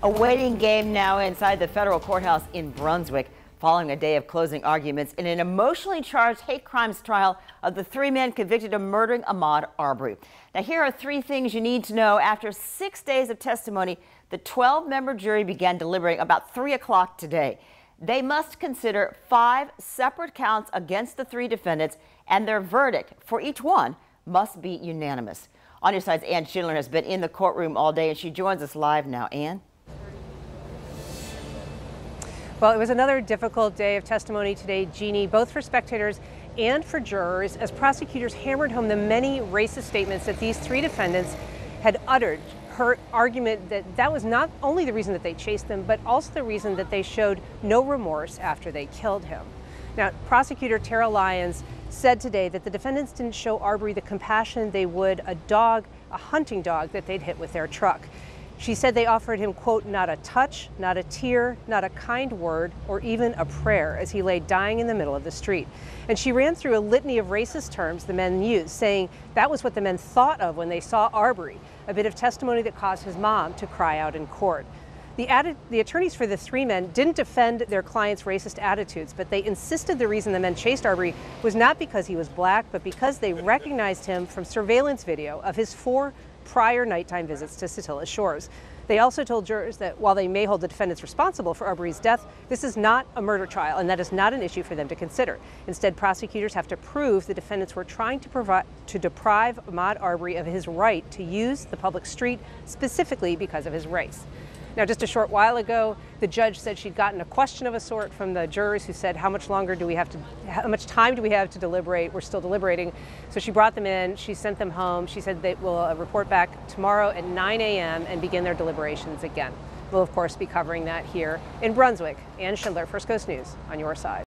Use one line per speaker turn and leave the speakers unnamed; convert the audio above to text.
A waiting game now inside the federal courthouse in Brunswick following a day of closing arguments in an emotionally charged hate crimes trial of the three men convicted of murdering Ahmaud Arbery. Now, here are three things you need to know. After 6 days of testimony, the 12-member jury began deliberating about 3 o'clock today. They must consider 5 separate counts against the 3 defendants, and their verdict for each one must be unanimous. On your side's Ann Schindler has been in the courtroom all day, and she joins us live now. Ann?
Well, it was another difficult day of testimony today, Jeannie, both for spectators and for jurors, as prosecutors hammered home the many racist statements that these 3 defendants had uttered. Her argument that was not only the reason that they chased them, but also the reason that they showed no remorse after they killed him. Now, prosecutor Tara Lyons said today that the defendants didn't show Arbery the compassion they would a hunting dog that they'd hit with their truck. She said they offered him, quote, not a touch, not a tear, not a kind word, or even a prayer as he lay dying in the middle of the street. And she ran through a litany of racist terms the men used, saying that was what the men thought of when they saw Arbery, a bit of testimony that caused his mom to cry out in court. The attorneys for the 3 men didn't defend their client's racist attitudes, but they insisted the reason the men chased Arbery was not because he was black, but because they recognized him from surveillance video of his 4 prior nighttime visits to Satilla Shores. They also told jurors that while they may hold the defendants responsible for Arbery's death, this is not a murder trial, and that is not an issue for them to consider. Instead, prosecutors have to prove the defendants were trying to deprive Ahmaud Arbery of his right to use the public street, specifically because of his race. Now, just a short while ago, the judge said she'd gotten a question of a sort from the jurors who said, how much time do we have to deliberate? We're still deliberating. So she brought them in, she sent them home. She said they will report back tomorrow at 9 a.m. and begin their deliberations again. We'll, of course, be covering that here in Brunswick. Ann Schindler, First Coast News, on your side.